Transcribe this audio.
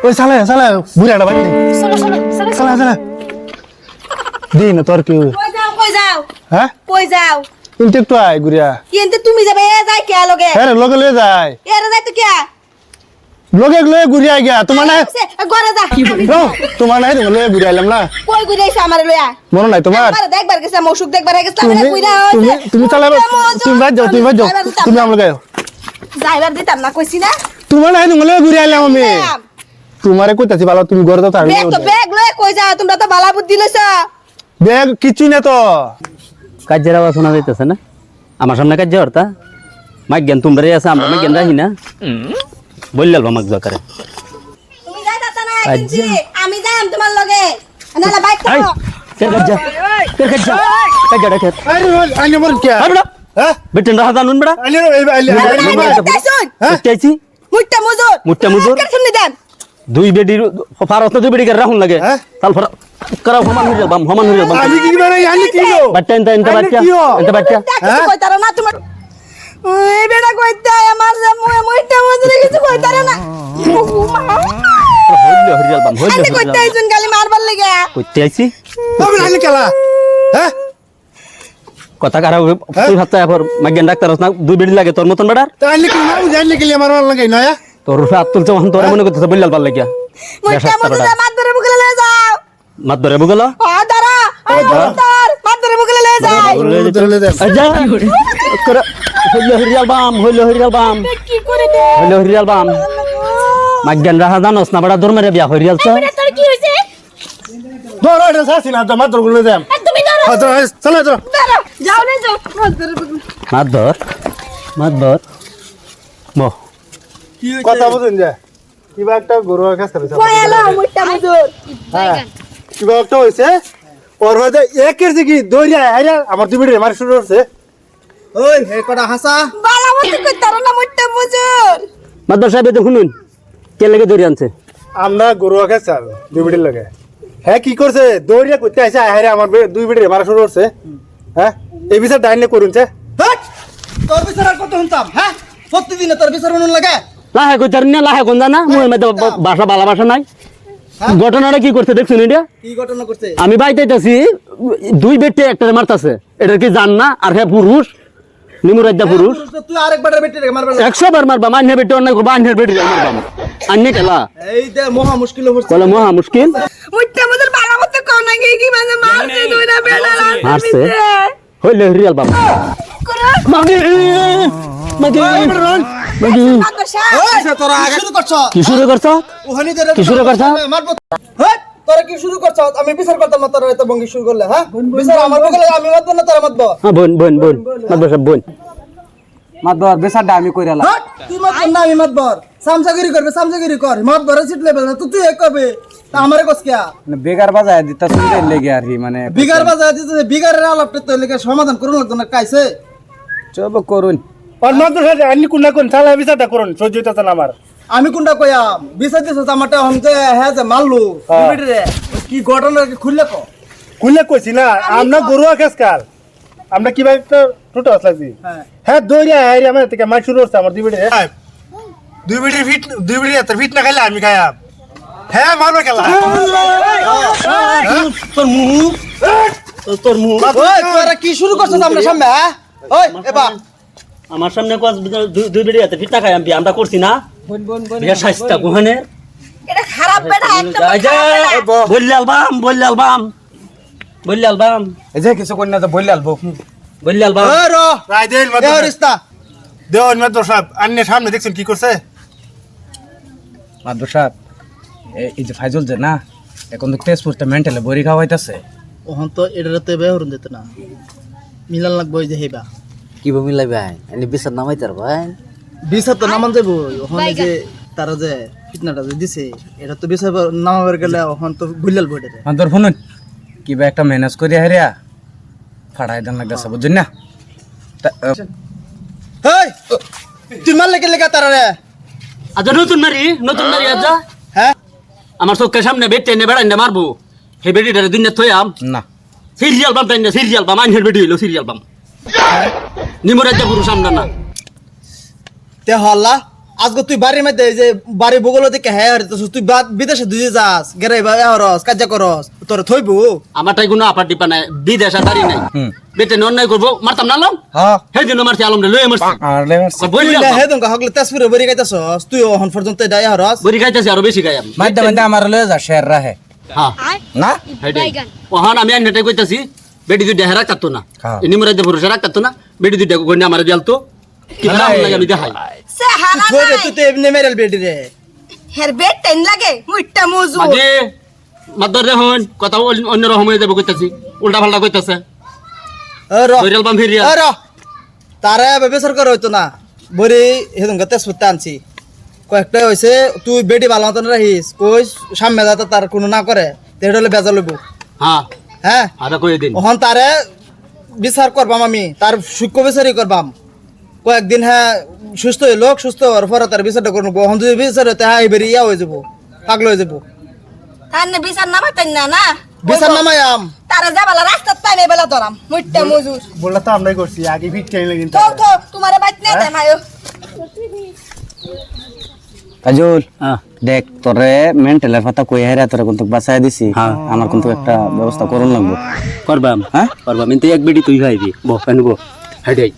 ওই সালা বুড়াটা বাড়ি চলো চলো চলো সালা দি না তোর কি কই যাও হ্যাঁ কই যাও ইনতে একটু আয় গুড়িয়া কিন্তু তুমি যাবে এ যাই কে লগে হ্যাঁ লগে লয়ে যায় এরা যাই তো কে লগে লয়ে গুড়িয়া গিয়া তোমার নাই ঘরে যা তোমার নাই তুমি লয়ে ঘুরে আইলাম না কই ঘুরাইছ আমারে লয়া মনে নাই তোমার আমারে দেখবার গেছে মশুক দেখবার গেছে তুমি আমারে কইরা তুমি তুমি চালাবে তুমি বাদ যাও তুমি আমরা গাও যাইবার দিতাম না কইছি না তোমার নাই তুমি লয়ে ঘুরে আইলাম আমি তোমারে কইতাছি ভালো তুমি ঘরে যাও তার ব্যাগ লয়ে কই যাও তোমরা তো বালা বুদ্ধি লইছ ব্যাগ কিছু না তো কাজের আওয়াজ শোনা যাইতেছে না আমার সামনে কাজ হরতা মাইক জ্ঞান তোমরাই আছে আমরা মাইক জ্ঞান রাখি না বললাল মামাক জকারে তুমি যাইতা না কিনছি আমি যাম তোমার লগে নালা বাইক আই করো কের কাজ যা কাজ রাখে আরে আইনে মর কি আই বড়া হ্যাঁ বেটেন রাহা জানুন বড়া আইনে আইলে তাইছুন চাইছি মুট্টা মুজুর কার শুননি দেন দুই বেডির ফারত দুই বেডি করে রাখুন লাগে হ্যাঁ? তাল ফর করা হমান হইল বাম আমি কি বানাই আইলে কি গো বাচ্চা এনতে বাচ্চা কিছু কইতারা না তোমার এই বেটা কইতা আমার মুট্টা মুজুর কিছু কইতারা না হইল হরিয়াল বাম হইল আমি কইতা আইছুন গালি মারবার লাগা কইতে আইছি তুমি আইলে কেলা হ্যাঁ কথা কারা তুই ভাবতা এবার মাইগেন ডাক্তার না দুই বেডি লাগে তোর মতন বেড়ার তাইলে কি না জানলে কি আমার ভালো লাগে না তোর হাত তুলছে তখন তোরা মনে করতেছে বললাল পাল লাগিয়া মুট্টা মুজুর মাত ধরে বুকলে লয়ে যাও মাত ধরে বুগল দাঁড়া তোর মাত ধরে বুকলে লয়ে যাও আজা করে হইল হরিয়াল বাম কি করে দে হইল হরিয়াল বাম মাইগেন রাহা জানোস না বড়া ধর্মের বিয়া হরিয়াল তো তোর কি হইছে ধর এটা সাসি না তো মাত্র গুলো দেম তুমি ধরো চলো চলো দাঁড়া যাও না যাও মাত ধরে বুকলে মাত ধর মো কথা বুঝুন যা কিবা একটা গরু কাজ করে কয়ালো মুট্টা মুজুর হ্যাঁ কিবা একটা হইছে ওর মধ্যে একের দিকে দৌড়িয়া আইরা আমার দুই মিনিট মারি শুরু করছে ওই হে কটা হাসা বালা মত কইতারা না মুট্টা মুজুর মাত ধর সাহেব দেখুন কে লাগে ধরে আনছে আমরা গরু কাজ চাল দুই মিনিট লাগে হ্যাঁ কি করছে দৌড়িয়া করতে আইসা আইরা আমার দুই মিনিট মারা শুরু করছে হ্যাঁ এই বিচার ডাইনে করুনছে তোর বিচার আর কত শুনতাম হ্যাঁ প্রতিদিন তোর বিচার শুনুন লাগে লাহে কই তার না লাহে কোন জানা মুই মধ্যে ভাষা বালা ভাষা নাই ঘটনাটা কি করতে দেখছেন এটা কি ঘটনা করছে আমি বাইতেছি দুই বেটে একটা মারতাছে এটা কি জান না আর হ্যাঁ পুরুষ নিমুরাজ্জা পুরুষ তুই আরেকবার বেটি রে মারবার 100 বার মারবা মান্য বেটে অন্য করবা আন্নের বেটে মারবা আন্নে কেলা এই দে মহা মুশকিল হচ্ছে বলে মহা মুশকিল মুট্টা মুজুর বালা মত কোন নাকি কি মানে মারছে দুইটা বেলা মারছে হইলে রিয়াল বাবা মাগি মাগি মাগি তোরা আগে শুরু করছ কি শুরু করছ ওখানে দে কি শুরু করছ মারবো হ্যাঁ তোরা কি শুরু করছ আমি বিচার করতাম না তোরা এত বঙ্গি শুরু করলে হ্যাঁ বিচার আমার বগলে আমি মারবো না তোরা মারবো হ্যাঁ বোন মাতব সব বোন মাতবর বেসারটা আমি কইরালা হ্যাঁ তুই মারবো না আমি মারবো সামসাগিরি কর মারবো সিট লেভেল না তুই এক কবে তা আমারে কস কিয়া মানে বেগার বাজায় দিতা শুনতে লেগে আর কি মানে বিগার বাজার দিতে বিগারের আলাপটা তো লেগে সমাধান করুন লাগতো না কাইছে চব করুন আর মাত্র সাথে আইনি কোন না কোন চালা বিচারটা করুন সহ্য হইতাছে না আমার আমি কোনটা কইয়া বিচার দিছ আমারটা হমতে হ্যাঁ যে মারলু রে কি ঘটনা কি খুললে কো কুলে কইছি না আমরা গরু কাজ কাল আমরা কিবা একটা টোটো আসলাছি হ্যাঁ দৌড়িয়া আইরা আমার থেকে মার শুরু করছে আমার দুই মিনিট দুই মিনিট এত ফিট না খাইলে আমি খাইয়াম হ্যাঁ মারবে খেলা তোর মুখ ওই তোরা কি শুরু করছস আমরা সামনে হ্যাঁ ওই এবা আমার সামনে কোয়াস দুই বেড়ি আছে ফিটা খাই আমি আমরা করছি না বিয়া শাস্তা কোহানে এটা খারাপ বেটা একটা বললাল বাম এই যে কিছু কন্যা তো বললে আলবো বললাল বাম ওই র রায় দেন এ রিস্তা দেওয়ান মাত্র সাহেব আন্নে সামনে দেখছেন কি করছে মাতবর সাহেব এই যে ফাইজল যে না এখন তো তেজপুরটা মেন্টালে বড়ি খাওয়াইতাছে ওহন তো এটাতে বেহরুন দিত না মিলান লাগবো এই যে হেবা কি মিলাই ভাই এনে বিচার নামাই তার ভাই বিচার তো নামান যাবো ওহন যে তারা যে ফিটনাটা যে দিছে এটা তো বিচার নামাবার গেলে ওহন তো ভুলাল বইটা মাতবর শুনুন কিবা একটা ম্যানেজ করে হারিয়া ফাড়াই দেন লাগতেছে বুঝছেন না হেই তুই মারলে কে লেগা তারা রে আচ্ছা নতুন মারি আচ্ছা হ্যাঁ আমার চোখের সামনে বেটে এনে বেড়াই না মারবো হে বেটিটারে দিন থইয়াম না সিরিয়াল বাম তাই না সিরিয়াল বাম আইনের বেটি হইলো সিরিয়াল বাম নিমরাজ্জা পুরুষ আমরা না তে হল্লা আজকে তুই বাড়ির মধ্যে এই যে বাড়ি বগল থেকে হ্যাঁ তুই বিদেশে দুই যাস গেরে হরস কাজা করস তোর থইবো আমারটাই কোনো আপার টিপা নাই বিদেশ আর বাড়ি নাই বেটে অন্যায় করবো মারতাম না আলম হ্যাঁ সেই জন্য মারছি আলম রে লয়ে মারছি আর লেবাস বলি তুই হে দঙ্গা হকলে তেজপুরে বড়ি গাইতাছস তুই ওহন পর্যন্ত ডাই হরস বড়ি খাইতেছি আরো বেশি খাই আমি মাইদা মাইদা আমার লয়ে যা শের রাহে হ্যাঁ না হেডাই ওহান আমি নেটাই কইতাছি বেটি দুই দেহরা কাটতো না হ্যাঁ। ইনি মরে ভরসা রাখতো না বেটি দুই গন্ডে আমার দেলতো কি নাম লাগে আমি দেখাই সে হারা তুই নাই তুই তো এমনি মেরেল বেটি রে হের বেট টাইম লাগে মুইটা মজু মাঝে মাদর দেখুন কথা অন্য রকম হয়ে যাবে কইতাছি উল্টা পাল্টা কইতাছে বৈরাল বাম ফিরিয়া তারা ব্যবসার করা হইতো না বড়ি হেদঙ্গা তেজপুরতে আনছি কয়েকটা হয়েছে তুই বেটি ভালো মতন রাখিস কই সামনে যাতে তার কোনো না করে তেটা হলে বেজা লইব হ্যাঁ হ্যাঁ আরে কই দিন ওহন তারে বিচার করবাম আমি তার সূক্ষ্ম বিচারই করবাম কয়েকদিন হ্যাঁ সুস্থ হইল সুস্থ হওয়ার পরে তার বিচারটা করবো ওহন যদি বিচার হইতে হ্যাঁ এবারে ইয়া হয়ে যাবো পাগল হয়ে যাবো তার না বিচার নামাতেন না না বিচার নামায়াম তারা যাবালা রাস্তার টাইমে বেলা ধরাম মুইটা মজু বললা তো আমরাই করছি আগে ফিট টাইম লাগে কিন্তু তো তো তোমারে বাইত না দেয় মায়ো কাজল হ্যাঁ দেখ তোরে মেন্টালের কথা কই হেরা তোরে কিন্তু বাঁচায় দিছি হ্যাঁ। আমার কিন্তু একটা ব্যবস্থা করুন লাগবো করবাম হ্যাঁ করবাম কিন্তু এক বেটি তুই খাইবি বো কেন বো হেডাই